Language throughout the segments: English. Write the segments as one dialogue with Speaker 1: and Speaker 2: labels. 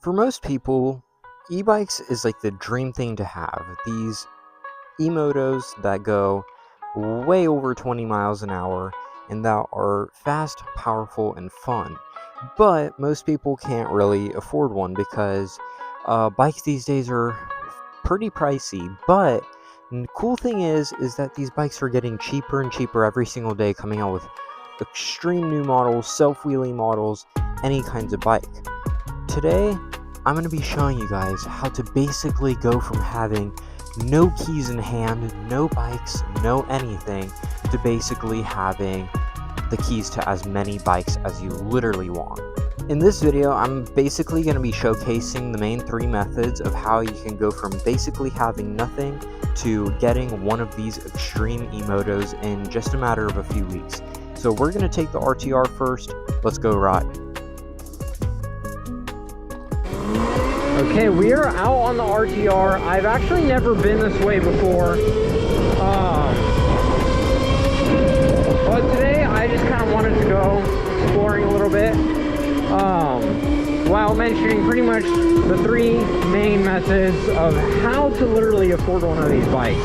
Speaker 1: For most people, e-bikes is like the dream thing to have. These e-motos that go way over 20 miles an hour and that are fast, powerful, and fun. But most people can't really afford one because bikes these days are pretty pricey. But the cool thing is that these bikes are getting cheaper and cheaper every single day, coming out with extreme new models, self-wheeling models, any kinds of bike. Today, I'm going to be showing you guys how to basically go from having no keys in hand, no bikes, no anything, to basically having the keys to as many bikes as you literally want. In this video, I'm basically going to be showcasing the main three methods of how you can go from basically having nothing to getting one of these extreme e-motos in just a matter of a few weeks. So we're going to take the RTR first. Let's go ride.
Speaker 2: Okay, we are out on the RTR. I've actually never been this way before. But today I just kind of wanted to go exploring a little bit. While mentioning pretty much the three main methods of how to literally afford one of these bikes.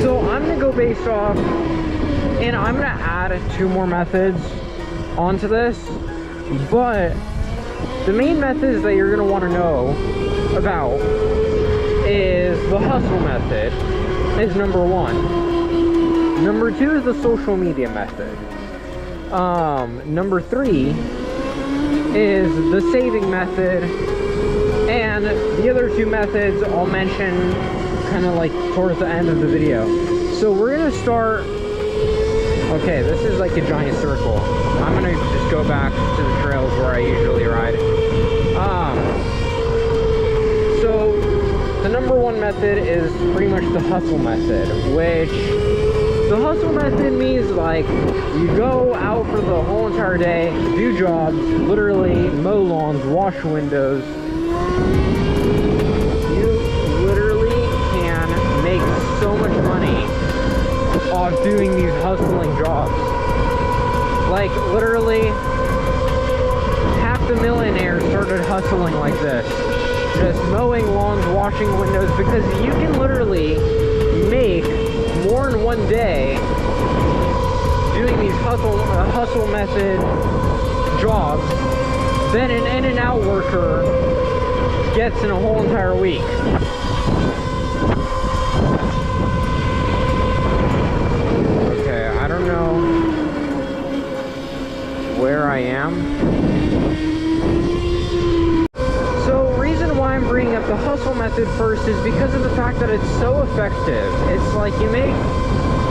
Speaker 2: So I'm going to go based off, and I'm going to add two more methods onto this. But the main methods that you're going to want to know about is the hustle method is number one. Number two is the social media method. Number three is the saving method. And the other two methods I'll mention kind of like towards the end of the video. So we're going to start. Okay, this is like a giant circle. I'm going to just go back to the trails where I usually ride. So the number one method is pretty much the hustle method, which the hustle method means like you go out for the whole entire day, do jobs, literally mow lawns, wash windows. You literally can make so much money off doing these hustling jobs. Like literally half the millionaires started hustling like this, just mowing lawns, washing windows, because you can literally make more in one day doing these hustle method jobs than an in-and-out worker gets in a whole entire week. Okay, I don't know where I am. So reason why I'm bringing up the hustle method first is because of the fact that it's so effective. It's like you make,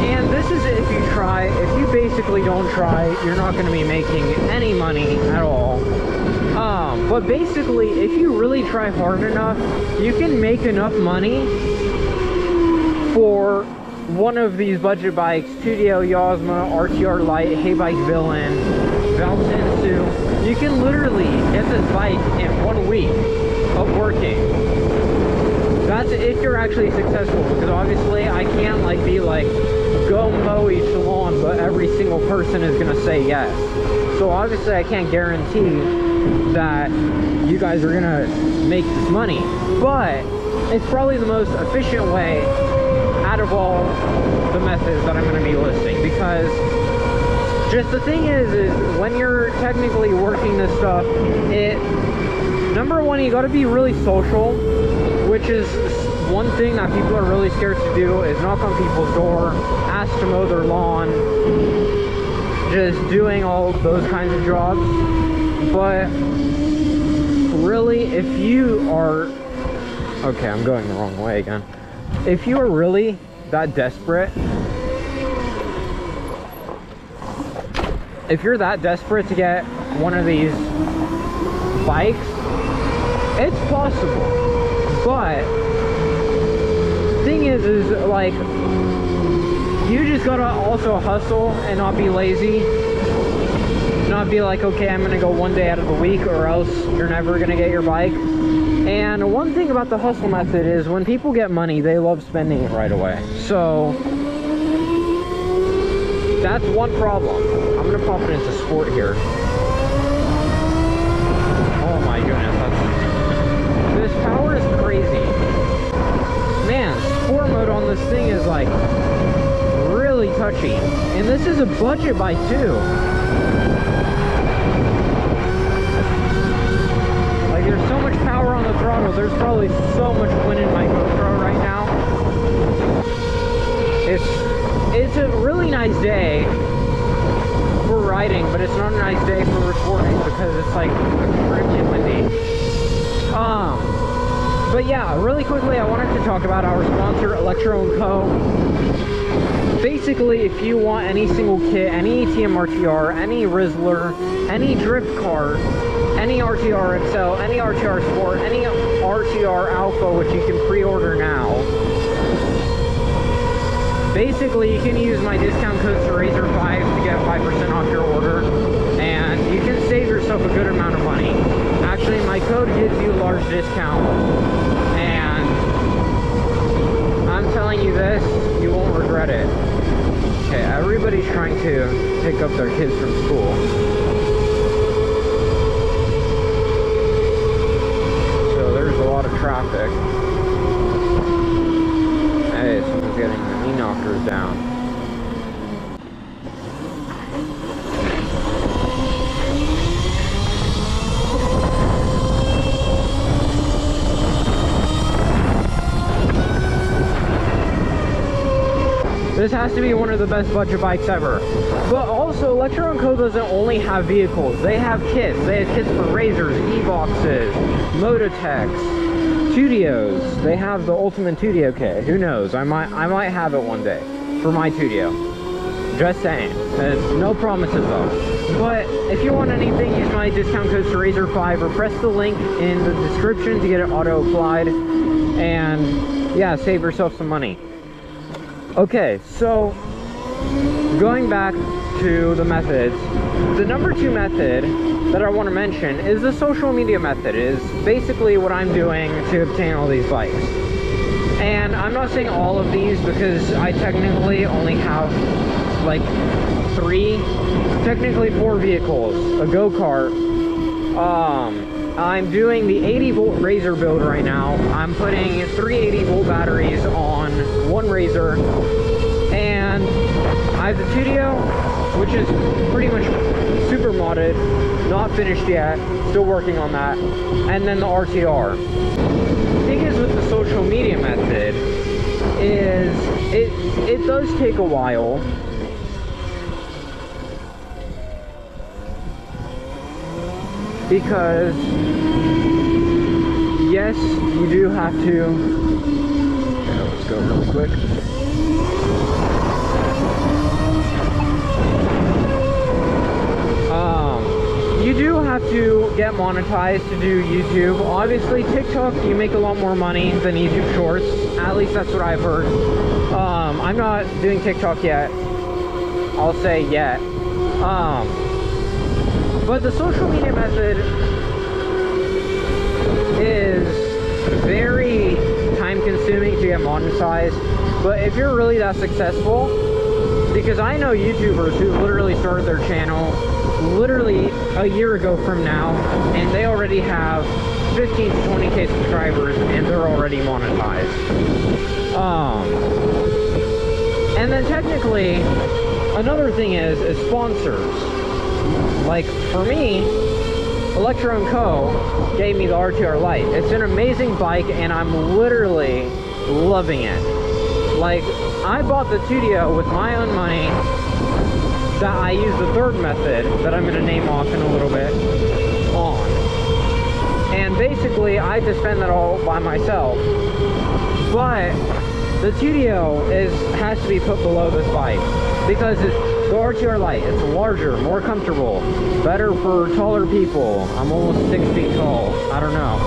Speaker 2: and this is if you try. If you basically don't try, you're not going to be making any money at all. But basically, if you really try hard enough, you can make enough money for one of these budget bikes, 2DO Yosma, RTR Lite, Haybike Villain, Valsin Sue. You can literally get this bike in 1 week of working. That's if you're actually successful, because obviously I can't like be like, go mow each lawn, but every single person is going to say yes. So obviously I can't guarantee that you guys are going to make this money. But it's probably the most efficient way out of all the methods that I'm going to be listing, because just the thing is when you're technically working this stuff, number one, you got to be really social, which is one thing that people are really scared to do, is knock on people's door, ask to mow their lawn, just doing all those kinds of jobs. But really, if you are, okay, I'm going the wrong way again. If you are really that desperate, if you're that desperate to get one of these bikes, it's possible. But the thing is like, you just gotta also hustle and not be lazy. Not be like, okay, I'm gonna go one day out of the week or else you're never gonna get your bike. And one thing about the hustle method is when people get money, they love spending it right away. So that's one problem. I'm gonna pop it into sport here. Oh budget bike too. Like there's so much power on the throttle. There's probably so much wind in my GoPro right now. It's a really nice day for riding, but it's not a nice day for recording because it's like extremely windy. But yeah, really quickly, I wanted to talk about our sponsor, Electro & Co. Basically, if you want any single kit, any ATM RTR, any Rizzler, any drift car, any RTR XL, any RTR Sport, any RTR Alpha, which you can pre-order now, basically, you can use my discount code RAZOR5 to get 5% off your order, and you can save yourself a good amount of money. Actually, my code gives you a large discount, and I'm telling you this, you won't regret it. Okay, everybody's trying to pick up their kids from school. So there's a lot of traffic. Hey, someone's getting the knee knockers down. This has to be one of the best budget bikes ever. But also, Electro & Co. doesn't only have vehicles. They have kits. They have kits for Razors, E-Boxes, Mototechs, Tudios. They have the Ultimate Tudio kit. Who knows? I might have it one day for my Tudio. Just saying. There's no promises though. But if you want anything, use my discount code RAZOR5 or press the link in the description to get it auto-applied. And yeah, save yourself some money. Okay, so going back to the methods, the number 2 method that I want to mention is the social media method. It is basically what I'm doing to obtain all these bikes. And I'm not saying all of these because I technically only have like technically 4 vehicles, a go-kart. I'm doing the 80 volt Razor build right now. I'm putting 3 80 volt batteries on one Razor, and I have the Tudio, which is pretty much super modded, not finished yet, still working on that, and then the RTR. The thing is with the social media method is it does take a while. Because yes, you do have to. Okay, let's go really quick. You do have to get monetized to do YouTube. Obviously, TikTok, you make a lot more money than YouTube Shorts. At least that's what I've heard. I'm not doing TikTok yet. I'll say yet. But the social media method is very time consuming to get monetized. But if you're really that successful, because I know YouTubers who literally started their channel literally a year ago from now, and they already have 15 to 20k subscribers and they're already monetized. And then technically, another thing is sponsors. Like, for me, Electro & Co. gave me the RTR Lite. It's an amazing bike, and I'm literally loving it. Like, I bought the Tudio with my own money, that I use the third method, that I'm going to name off in a little bit, on. And basically, I had to spend that all by myself. But the Tudio has to be put below this bike, because it's the RTR Lite. It's larger, more comfortable, better for taller people. I'm almost 6 feet tall. I don't know.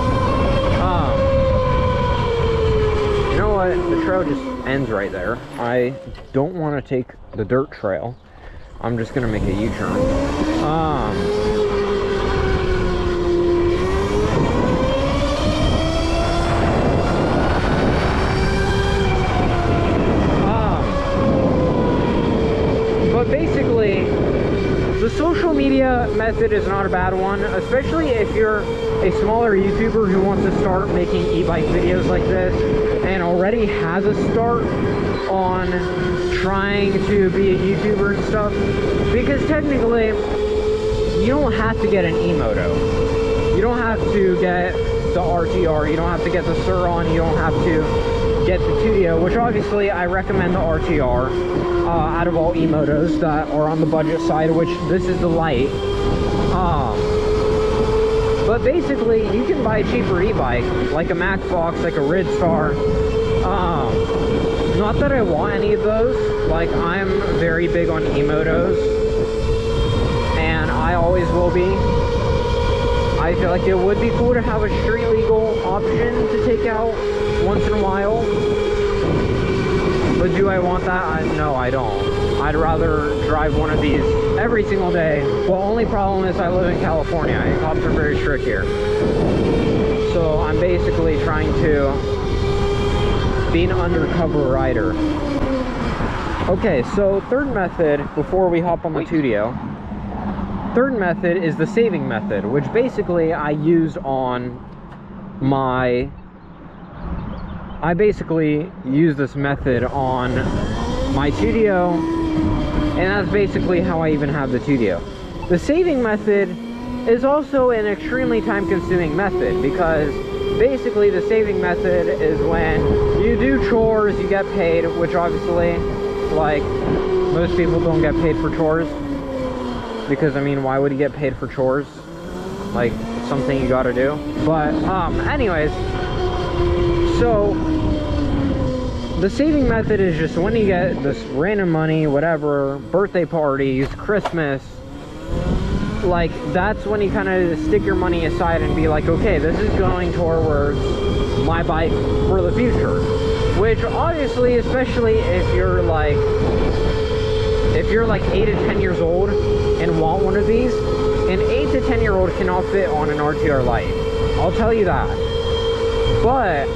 Speaker 2: You know what? The trail just ends right there. I don't want to take the dirt trail. I'm just gonna make a U-turn. But basically, the social media method is not a bad one, especially if you're a smaller YouTuber who wants to start making e-bike videos like this and already has a start on trying to be a YouTuber and stuff. Because technically, you don't have to get an e-moto. You don't have to get the RTR, you don't have to get the Sur-On, you don't have to get the Tudio, which obviously I recommend the RTR out of all e-motos that are on the budget side, which this is the Lite. But basically, you can buy a cheaper e-bike, like a Macfox, like a Ridstar. Not that I want any of those, like I'm very big on e-motos, and I always will be. I feel like it would be cool to have a street legal option to take out once in a while. But do I want that? No, I don't. I'd rather drive one of these every single day. Well, only problem is I live in California. Cops are very strict here. So I'm basically trying to be an undercover rider. Okay, so third method, before we hop on the Tudio. Third method is the saving method, which basically I use on my... I basically use this method on my Tudio, and that's basically how I even have the Tudio. The saving method is also an extremely time-consuming method, because basically the saving method is when you do chores, you get paid, which obviously, like, most people don't get paid for chores. Because, I mean, why would you get paid for chores? Like, something you gotta do. But, anyways, so, the saving method is just when you get this random money, whatever, birthday parties, Christmas, like, that's when you kind of stick your money aside and be like, okay, this is going towards my bike for the future. Which, obviously, especially if you're like 8 to 10 years old and want one of these, an 8 to 10 year old cannot fit on an RTR Lite. I'll tell you that. But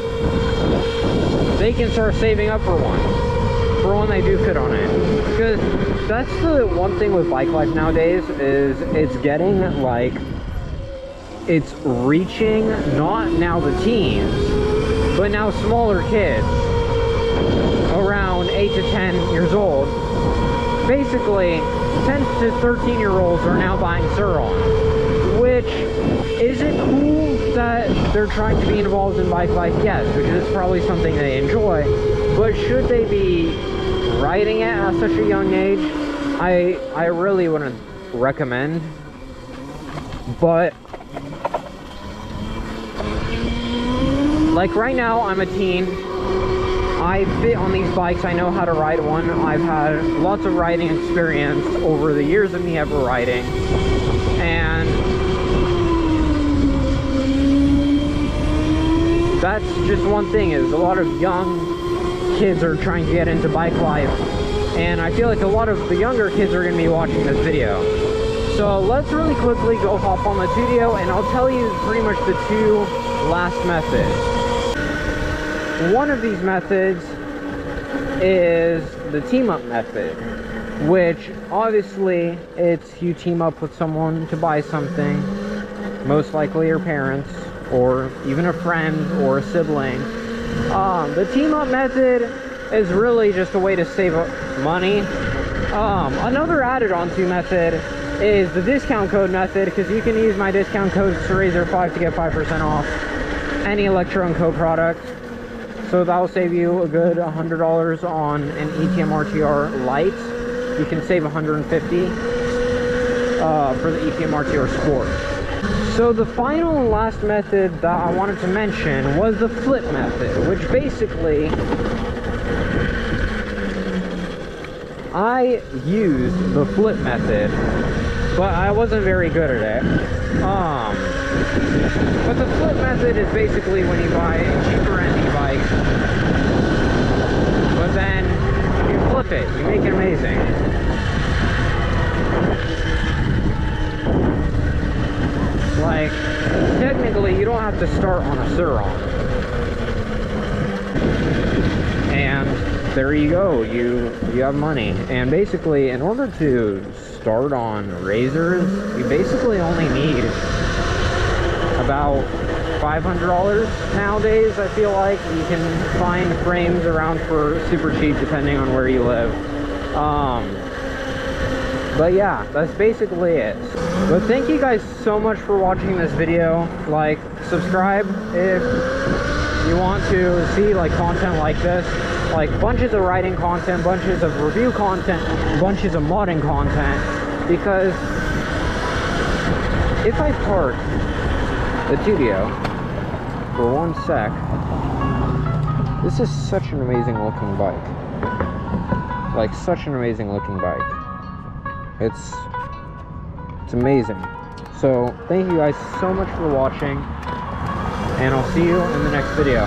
Speaker 2: they can start saving up for one they do fit on it. Because that's the one thing with bike life nowadays, is it's getting like, it's reaching not now the teens, but now smaller kids around 8 to 10 years old. Basically, 10 to 13 year olds are now buying Sur-On, which is it cool that they're trying to be involved in bike life? Yes, which is probably something they enjoy, but should they be riding it at such a young age? I really wouldn't recommend. But like right now, I'm a teen. I fit on these bikes, I know how to ride one. I've had lots of riding experience over the years of me ever riding. And that's just one thing, is a lot of young kids are trying to get into bike life. And I feel like a lot of the younger kids are going to be watching this video. So let's really quickly go hop on the Tudio, and I'll tell you pretty much the two last methods. One of these methods is the team up method, which obviously it's you team up with someone to buy something, most likely your parents or even a friend or a sibling. The team up method is really just a way to save money. Another added onto method is the discount code method, because you can use my discount code SRAZOR5 to get 5% off any Electro & Co product. So that'll save you a good $100 on an ETM RTR Lite. You can save $150 for the ETM RTR Sport. So the final and last method that I wanted to mention was the flip method, which basically I used the flip method, but I wasn't very good at it. But the flip method is basically when you buy a cheaper end e-bike, but then you flip it, you make it amazing. Like, technically you don't have to start on a Sur-On. And there you go, you have money. And basically, in order to start on razors, you basically only need about $500 nowadays. I feel like you can find frames around for super cheap depending on where you live. But yeah, that's basically it. But thank you guys so much for watching this video. Like, subscribe if you want to see like content like this, like bunches of writing content, bunches of review content, bunches of modding content. Because if I park the studio for 1 sec, this is such an amazing looking bike. Like, such an amazing looking bike. It's amazing. So thank you guys so much for watching, and I'll see you in the next video.